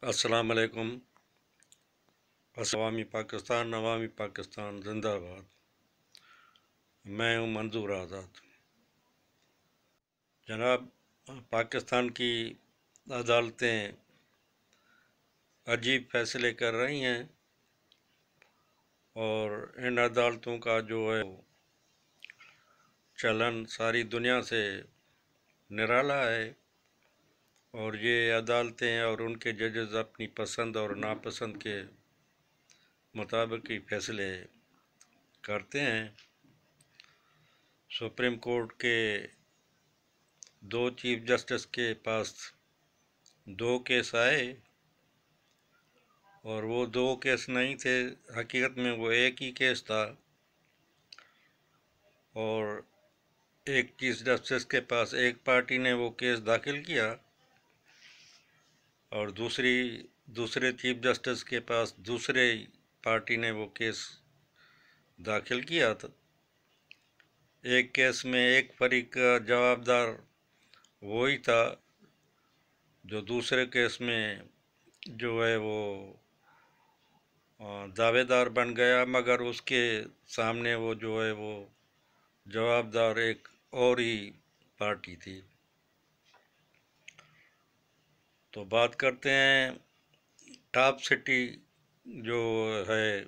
अस्सलाम वालेकुम। अवामी पाकिस्तान जिंदाबाद। मैं हूँ मंजूर आज़ाद। जनाब, पाकिस्तान की अदालतें अजीब फैसले कर रही हैं और इन अदालतों का जो है चलन सारी दुनिया से निराला है। और ये अदालतें और उनके जजेस अपनी पसंद और नापसंद के मुताबिक ही फैसले करते हैं। सुप्रीम कोर्ट के दो चीफ जस्टिस के पास दो केस आए और वो दो केस नहीं थे, हकीकत में वो एक ही केस था। और एक चीफ जस्टिस के पास एक पार्टी ने वो केस दाखिल किया और दूसरे चीफ जस्टिस के पास दूसरे पार्टी ने वो केस दाखिल किया था। एक केस में एक फरीक का जवाबदार वो ही था जो दूसरे केस में जो है वो दावेदार बन गया, मगर उसके सामने वो जो है वो जवाबदार एक और ही पार्टी थी। तो बात करते हैं टॉप सिटी जो है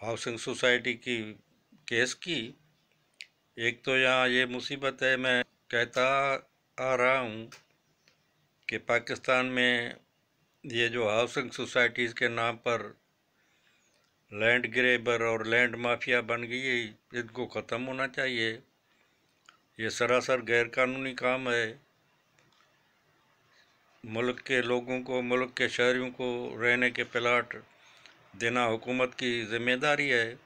हाउसिंग सोसाइटी की केस की। एक तो यहाँ ये मुसीबत है, मैं कहता आ रहा हूँ कि पाकिस्तान में ये जो हाउसिंग सोसाइटीज़ के नाम पर लैंड ग्रेबर और लैंड माफिया बन गई है, इनको ख़त्म होना चाहिए। ये सरासर गैरकानूनी काम है। मुल्क के लोगों को, मुल्क के शहरियों को रहने के प्लाट देना हुकूमत की ज़िम्मेदारी है,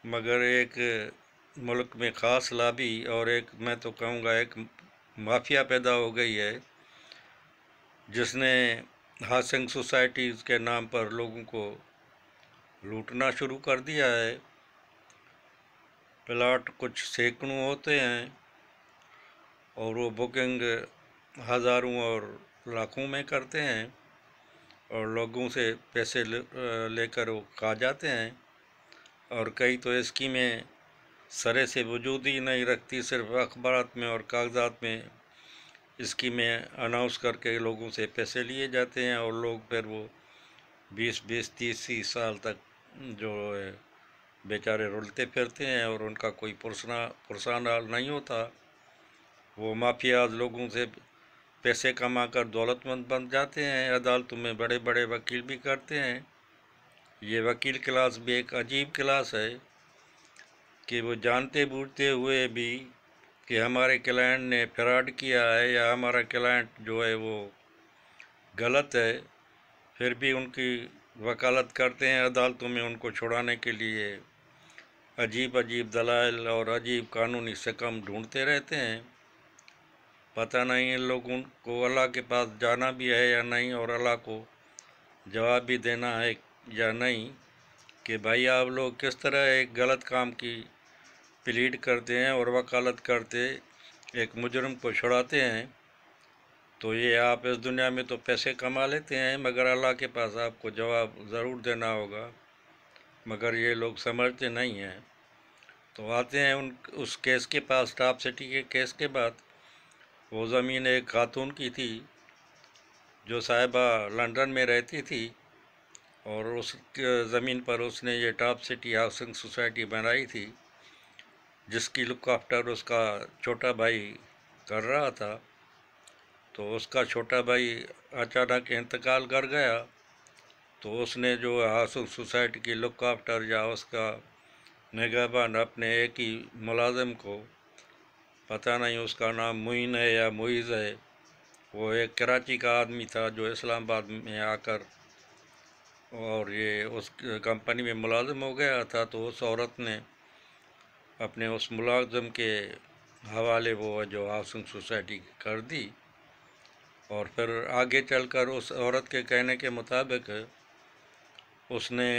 मगर एक मुल्क में ख़ास लाबी और एक, मैं तो कहूँगा, एक माफिया पैदा हो गई है जिसने हाउसिंग सोसाइटीज़ के नाम पर लोगों को लूटना शुरू कर दिया है। प्लाट कुछ सैकड़ों होते हैं और वो बुकिंग हज़ारों और लाखों में करते हैं और लोगों से पैसे लेकर वो खा जाते हैं। और कई तो स्कीमें सरे से वजूद ही नहीं रखती, सिर्फ अखबारात में और कागजात में स्कीमें अनाउंस करके लोगों से पैसे लिए जाते हैं और लोग फिर वो 20-20, 30-30 साल तक जो है बेचारे रुलते फिरते हैं और उनका कोई पुरसान हाल नहीं होता। वो माफियाज लोगों से पैसे कमा कर दौलतमंद बन जाते हैं, अदालतों में बड़े बड़े वकील भी करते हैं। ये वकील क्लास भी एक अजीब क्लास है कि वो जानते बूझते हुए भी कि हमारे क्लाइंट ने फ्रॉड किया है या हमारा क्लाइंट जो है वो गलत है, फिर भी उनकी वकालत करते हैं अदालतों में उनको छुड़ाने के लिए। अजीब अजीब दलाइल और अजीब कानूनी सकम ढूंढते रहते हैं। पता नहीं इन लोगों को अल्लाह के पास जाना भी है या नहीं, और अल्लाह को जवाब भी देना है या नहीं कि भाई आप लोग किस तरह एक गलत काम की प्लीड करते हैं और वकालत करते एक मुजरिम को छुड़ाते हैं। तो ये आप इस दुनिया में तो पैसे कमा लेते हैं, मगर अल्लाह के पास आपको जवाब ज़रूर देना होगा, मगर ये लोग समझते नहीं हैं। तो आते हैं उस केस के पास। टॉप सिटी के केस के बाद वो ज़मीन एक खातून की थी जो साहिबा लंदन में रहती थी और उस ज़मीन पर उसने ये टॉप सिटी हाउसिंग सोसाइटी बनाई थी जिसकी लुक आफ्टर उसका छोटा भाई कर रहा था। तो उसका छोटा भाई अचानक इंतकाल कर गया, तो उसने जो हाउसिंग सोसाइटी की लुक आफ्टर या उसका निगहबान अपने एक ही मुलाजिम को, पता नहीं उसका नाम मुइन है या मुइज़ है, वो एक कराची का आदमी था जो इस्लामाबाद में आकर और ये उस कंपनी में मुलाजिम हो गया था। तो उस औरत ने अपने उस मुलाजिम के हवाले वो जो हाउसिंग सोसाइटी कर दी और फिर आगे चलकर उस औरत के कहने के मुताबिक उसने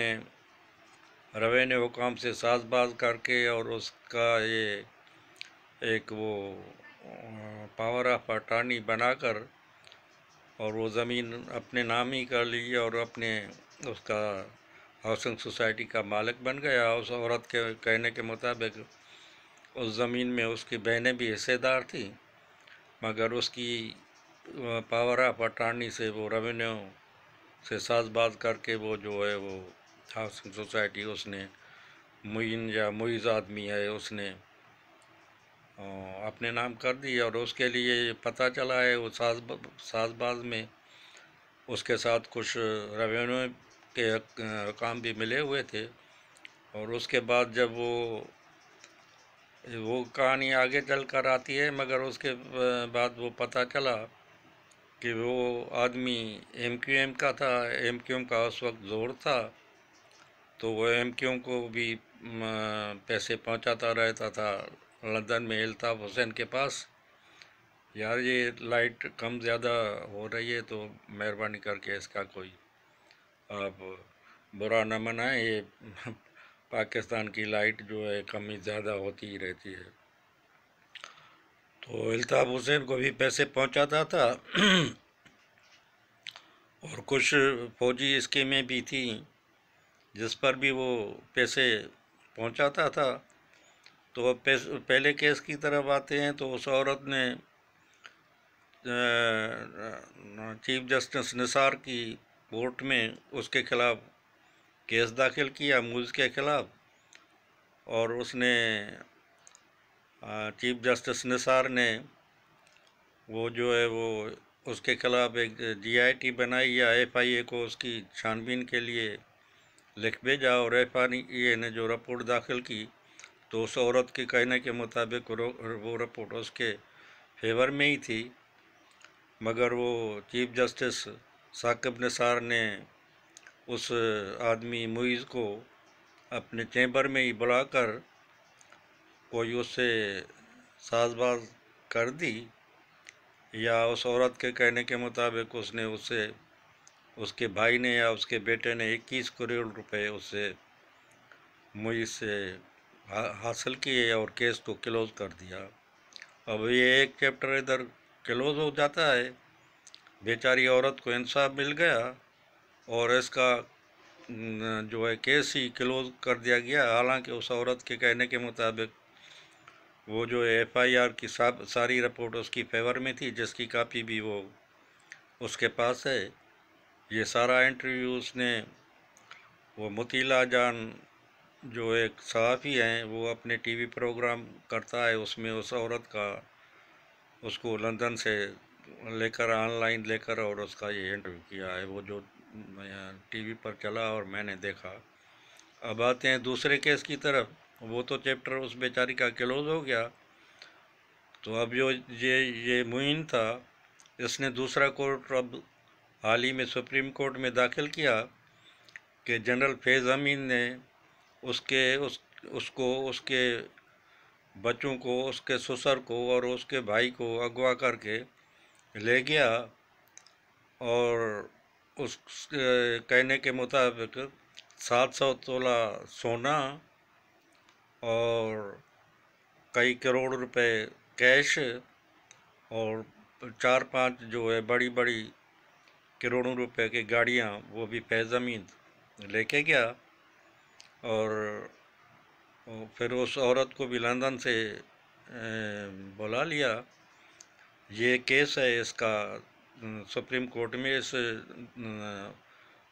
रेवेन्यू हुकाम से साज़बाज करके और उसका ये एक वो पावर ऑफ अटॉर्नी बनाकर और वो ज़मीन अपने नाम ही कर ली और अपने उसका हाउसिंग सोसाइटी का मालिक बन गया। उस औरत के कहने के मुताबिक उस ज़मीन में उसकी बहनें भी हिस्सेदार थी, मगर उसकी पावर ऑफ अटॉर्नी से वो रेवेन्यू से साज़बाज़ करके वो जो है वो हाउसिंग सोसाइटी उसने मुइन या मुइज़ आदमी है उसने अपने नाम कर दी। और उसके लिए पता चला है वो साज़बाज़ में उसके साथ कुछ रेवेन्यू के काम भी मिले हुए थे। और उसके बाद जब वो कहानी आगे चल कर आती है, मगर उसके बाद वो पता चला कि वो आदमी एमक्यूएम का था। एमक्यूएम का उस वक्त जोर था, तो वो एमक्यूएम को भी पैसे पहुंचाता रहता था लंदन में अल्ताफ़ हुसैन के पास। यार ये लाइट कम ज़्यादा हो रही है, तो मेहरबानी करके इसका कोई आप बुरा न मनाएं। ये पाकिस्तान की लाइट जो है कमी ज़्यादा होती ही रहती है। तो अल्ताफ़ हुसैन को भी पैसे पहुंचाता था और कुछ फौजी स्कीमें भी थी जिस पर भी वो पैसे पहुंचाता था। तो अब पहले केस की तरफ आते हैं। तो उस औरत ने चीफ जस्टिस निसार की कोर्ट में उसके खिलाफ केस दाखिल किया, मुइज़ के खिलाफ। और उसने चीफ जस्टिस निसार ने वो जो है वो उसके खिलाफ एक जीआईटी बनाई या एफआईए को उसकी छानबीन के लिए लिख भेजा। और एफआईए ने जो रिपोर्ट दाखिल की, तो उस औरत के कहने के मुताबिक वो रिपोर्ट उसके फेवर में ही थी। मगर वो चीफ जस्टिस साकिब निसार ने उस आदमी मुइज़ को अपने चैम्बर में ही बुलाकर कोई उससे साज़बाज़ कर दी, या उस औरत के कहने के मुताबिक उसने उससे उसके भाई ने या उसके बेटे ने 21 करोड़ रुपए उससे मुइज़ से हासिल किए और केस को क्लोज़ कर दिया। अब ये एक चैप्टर इधर क्लोज़ हो जाता है, बेचारी औरत को इंसाफ मिल गया और इसका जो है केस ही क्लोज़ कर दिया गया। हालांकि उस औरत के कहने के मुताबिक वो जो एफआईआर की सारी रिपोर्ट उसकी फेवर में थी, जिसकी कापी भी वो उसके पास है। ये सारा इंटरव्यू उसने वो मुतीला जान जो एक सहाफ़ी हैं, वो अपने टीवी प्रोग्राम करता है, उसमें उस औरत का उसको लंदन से लेकर ऑनलाइन लेकर और उसका ये इंटरव्यू किया है, वो जो टीवी पर चला और मैंने देखा। अब आते हैं दूसरे केस की तरफ। वो तो चैप्टर उस बेचारी का क्लोज हो गया। तो अब जो ये मुइन था, इसने दूसरा कोर्ट अब हाल ही में सुप्रीम कोर्ट में दाखिल किया कि जनरल फैज़ अमीन ने उसको उसके बच्चों को, उसके ससुर को और उसके भाई को अगवा करके ले गया और उस कहने के मुताबिक 700 तोला सोना और कई करोड़ रुपए कैश और 4-5 जो है बड़ी बड़ी करोड़ों रुपए की गाड़ियाँ, वो भी फैज़ अमीन लेके गया। और फिर उस औरत को भी लंदन से बुला लिया। ये केस है इसका सुप्रीम कोर्ट में। इस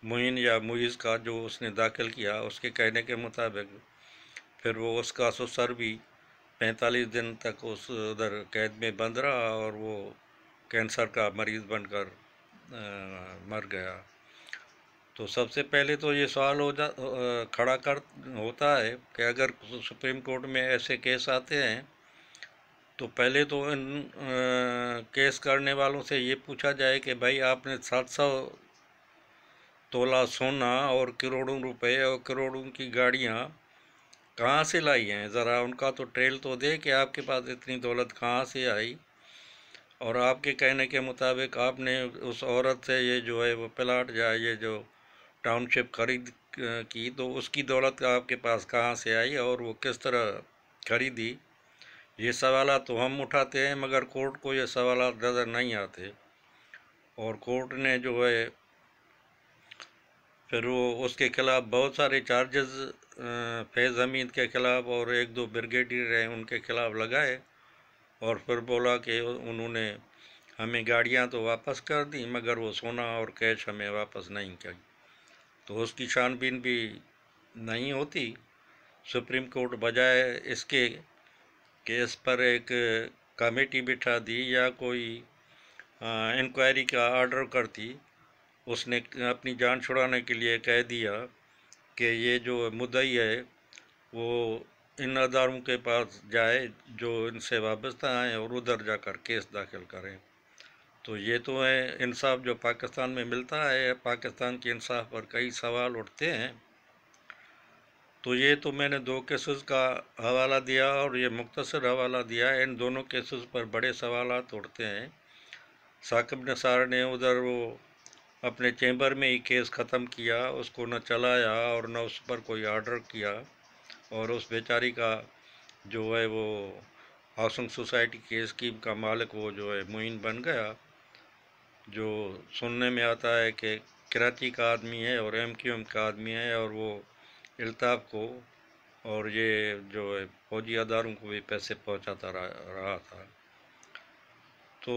मुइन या मुइज़ का जो उसने दाखिल किया, उसके कहने के मुताबिक फिर वो उसका ससुर भी 45 दिन तक उस उधर कैद में बंद रहा और वो कैंसर का मरीज़ बनकर मर गया। तो सबसे पहले तो ये सवाल खड़ा कर होता है कि अगर सुप्रीम कोर्ट में ऐसे केस आते हैं, तो पहले तो इन केस करने वालों से ये पूछा जाए कि भाई आपने 700 तोला सोना और करोड़ों रुपए और करोड़ों की गाड़ियाँ कहाँ से लाई हैं? ज़रा उनका तो ट्रेल तो दे कि आपके पास इतनी दौलत कहाँ से आई। और आपके कहने के मुताबिक आपने उस औरत से ये जो है वो प्लाट या ये जो टाउनशिप खरीद की, तो उसकी दौलत आपके पास कहाँ से आई और वो किस तरह खरीदी। ये सवाल तो हम उठाते हैं, मगर कोर्ट को ये सवाल नज़र नहीं आते। और कोर्ट ने जो है फिर वो उसके खिलाफ़ बहुत सारे चार्जेस फैज़ हमीद के ख़िलाफ़ और एक दो ब्रिगेडियर हैं उनके ख़िलाफ़ लगाए, और फिर बोला कि उन्होंने हमें गाड़ियां तो वापस कर दी मगर वो सोना और कैश हमें वापस नहीं की। तो उसकी छानबीन भी नहीं होती। सुप्रीम कोर्ट बजाय इसके कि इस पर एक कमेटी बिठा दी या कोई इंक्वायरी का ऑर्डर करती, उसने अपनी जान छुड़ाने के लिए कह दिया कि ये जो मुद्दई है वो इन अदारों के पास जाए जो इनसे वाबस्ता हैं और उधर जाकर केस दाखिल करें। तो ये तो है इंसाफ जो पाकिस्तान में मिलता है। पाकिस्तान के इंसाफ पर कई सवाल उठते हैं। तो ये तो मैंने दो केसेस का हवाला दिया और ये मुख्तसर हवाला दिया। इन दोनों केसेस पर बड़े सवालात उठते हैं। साकिब निसार ने उधर वो अपने चैम्बर में ही केस ख़त्म किया, उसको न चलाया और न उस पर कोई ऑर्डर किया, और उस बेचारी का जो है वो हाउसिंग सोसाइटी की स्कीम का मालिक वो जो है मुइन बन गया, जो सुनने में आता है कि कराची का आदमी है और MQM का आदमी है, और वो अल्ताफ़ को और ये जो है फौजी अदारों को भी पैसे पहुंचाता रहा था। तो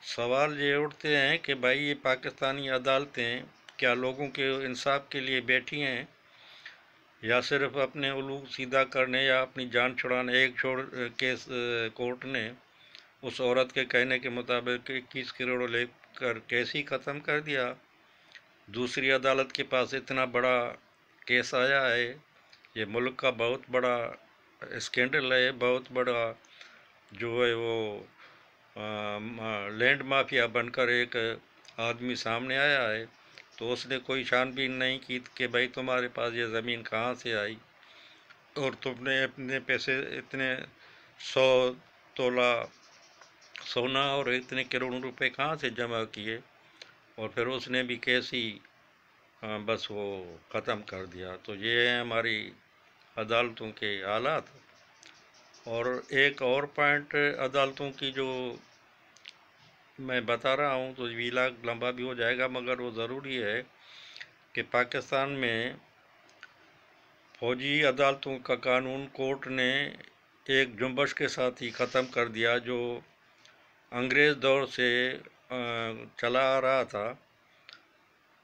सवाल ये उठते हैं कि भाई ये पाकिस्तानी अदालतें क्या लोगों के इंसाफ के लिए बैठी हैं या सिर्फ अपने उलूक सीधा करने या अपनी जान छुड़ाने। एक छोड़ केस कोर्ट ने उस औरत के कहने के मुताबिक 21 करोड़ लेकर केस ही ख़त्म कर दिया। दूसरी अदालत के पास इतना बड़ा केस आया है, ये मुल्क का बहुत बड़ा स्कैंडल है, बहुत बड़ा जो है वो लैंड माफिया बनकर एक आदमी सामने आया है। तो उसने कोई छानबीन नहीं की कि भाई तुम्हारे पास ये ज़मीन कहाँ से आई और तुमने अपने पैसे इतने 100 तोला सोना और इतने करोड़ रुपए कहाँ से जमा किए, और फिर उसने भी केस ही बस वो ख़त्म कर दिया। तो ये है हमारी अदालतों के हालात। और एक और पॉइंट अदालतों की जो मैं बता रहा हूँ तो वीलाग लंबा भी हो जाएगा, मगर वो ज़रूरी है कि पाकिस्तान में फौजी अदालतों का कानून कोर्ट ने एक जुम्बश के साथ ही ख़त्म कर दिया, जो अंग्रेज़ दौर से चला आ रहा था।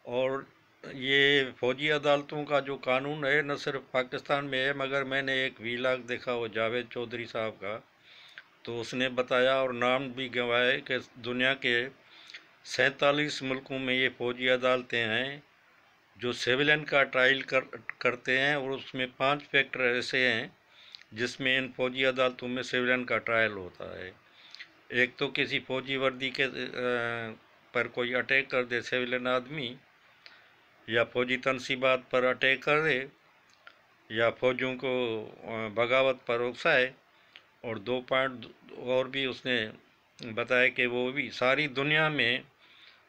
और ये फौजी अदालतों का जो कानून है न सिर्फ पाकिस्तान में है, मगर मैंने एक वीलाग देखा वो जावेद चौधरी साहब का, तो उसने बताया और नाम भी गंवाए कि दुनिया के 47 मुल्कों में ये फौजी अदालतें हैं जो सिविलियन का ट्रायल करते हैं, और उसमें 5 फैक्टर ऐसे हैं जिसमें इन फौजी अदालतों में सिविलियन का ट्रायल होता है। एक तो किसी फौजी वर्दी के पर कोई अटैक कर दे सिविलियन आदमी, या फौजी तनसीबात पर अटैक कर दे, या फौजियों को बगावत पर उकसाए। और 2 पॉइंट और भी उसने बताया कि वो भी सारी दुनिया में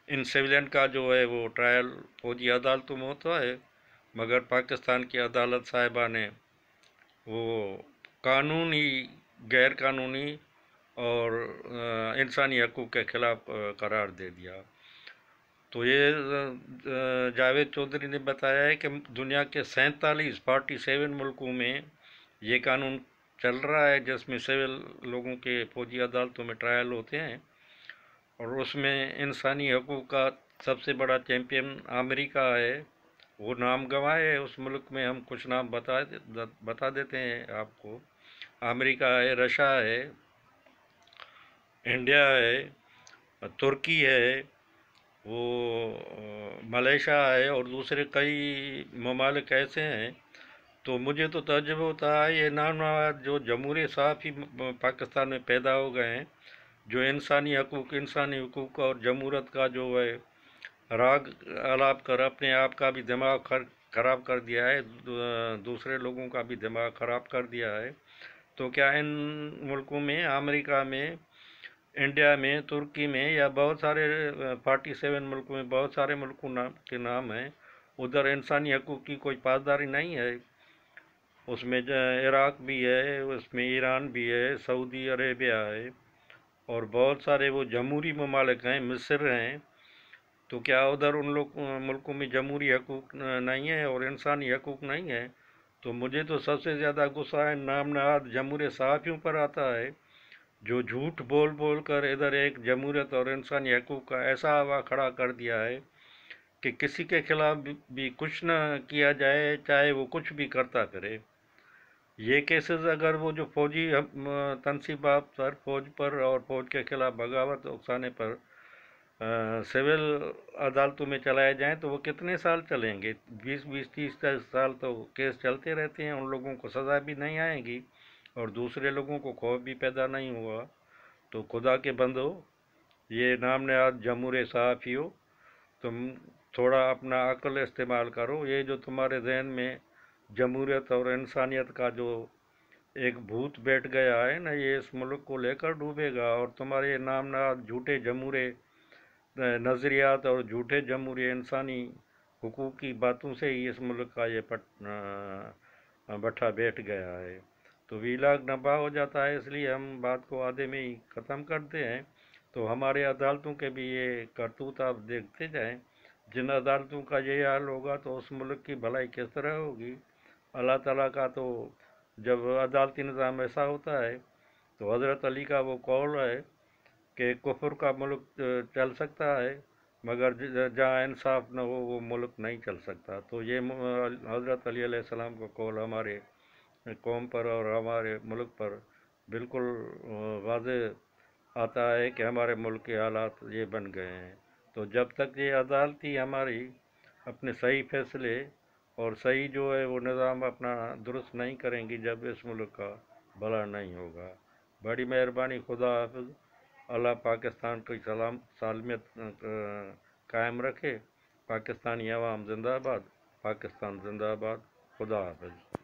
इन सिविलियन का जो है वो ट्रायल फौजी अदालतों में होता है, मगर पाकिस्तान की अदालत साहिबा ने वो कानूनी गैर कानूनी और इंसानी हकूक़ के ख़िलाफ़ करार दे दिया। तो ये जावेद चौधरी ने बताया है कि दुनिया के 47 मुल्कों में ये कानून चल रहा है जिसमें सिविल लोगों के फौजी अदालतों में ट्रायल होते हैं, और उसमें इंसानी हकूक़ का सबसे बड़ा चैम्पियन अमेरिका है। वो नाम गंवाए है उस मुल्क में, हम कुछ नाम बता देते हैं आपको। अमेरिका है, रशिया है, इंडिया है, तुर्की है, वो मलेशिया है, और दूसरे कई ममालिक ऐसे हैं। तो मुझे तो तजुर्बा होता है ये नाम जो जमहूरी साहब ही पाकिस्तान में पैदा हो गए हैं, जो इंसानी हकूक़ और जमहूरत का जो है राग अलाप कर अपने आप का भी दिमाग ख़राब कर दिया है, दूसरे लोगों का भी दिमाग ख़राब कर दिया है। तो क्या इन मुल्कों में, अमेरिका में, इंडिया में, तुर्की में, या बहुत सारे 47 मुल्कों में, बहुत सारे मुल्कों के नाम हैं, उधर इंसानी हकूक़ की कोई पासदारी नहीं है। उसमें इराक़ भी है, उसमें ईरान भी है, सऊदी अरेबिया है, और बहुत सारे वो जमहूरी ममालिक हैं, मिस्र हैं, तो क्या उधर उन लोग मुल्कों में जमहूरी हकूक़ नहीं है और इंसानी हकूक़ नहीं है? तो मुझे तो सबसे ज़्यादा गुस्सा है नाम नहाद जमहूरी सहाफ़ियों पर आता है, जो झूठ बोल बोल कर इधर एक जमहूरियत और इंसानी हकूक़ का ऐसा हवा खड़ा कर दिया है कि किसी के खिलाफ भी कुछ ना किया जाए, चाहे वो कुछ भी करता फिरे। ये केसेस अगर वो जो फौजी तनसीबात पर, फौज पर और फौज के खिलाफ बगावत उकसाने पर सिविल अदालतों में चलाए जाएं तो वो कितने साल चलेंगे? 20-20, 30 साल तो केस चलते रहते हैं, उन लोगों को सज़ा भी नहीं आएगी और दूसरे लोगों को खौफ भी पैदा नहीं हुआ। तो खुदा के बंदो, ये नाम नहाद जमहूर सहाफ़ी हो, तुम थोड़ा अपना अक्ल इस्तेमाल करो। ये जो तुम्हारे जहन में जमहूरियत और इंसानियत का जो एक भूत बैठ गया है ना, ये इस मुल्क को लेकर डूबेगा और तुम्हारे नाम नहाद झूठे जमहूरे नज़रियात और झूठे जमहूरी इंसानी हुकूक की बातों से ही इस मुल्क का ये भट्ठा बैठ गया है। तो वीलाग नबा हो जाता है, इसलिए हम बात को आधे में ही ख़त्म करते हैं। तो हमारे अदालतों के भी ये करतूत आप देखते जाएं। जिन अदालतों का ये हाल होगा तो उस मुल्क की भलाई किस तरह होगी? अल्लाह ताला का तो जब अदालती निज़ाम ऐसा होता है तो हज़रत अली का वो कौल है कि कुफ्र का मुल्क चल सकता है, मगर जहाँ इंसाफ न हो वो मुल्क नहीं चल सकता। तो ये हज़रत अली अलैहिस्सलाम का कौल हमारे कौम पर और हमारे मुल्क पर बिल्कुल वाज़े आता है कि हमारे मुल्क के हालात ये बन गए हैं। तो जब तक ये अदालती हमारी अपने सही फैसले और सही जो है वो निज़ाम अपना दुरुस्त नहीं करेंगी, जब इस मुल्क का भला नहीं होगा। बड़ी मेहरबानी, खुदा हाफिज़। अल्लाह पाकिस्तान की सालमियत कायम रखे। पाकिस्तानी अवाम जिंदाबाद, पाकिस्तान जिंदाबाद। खुदा हाफिज़।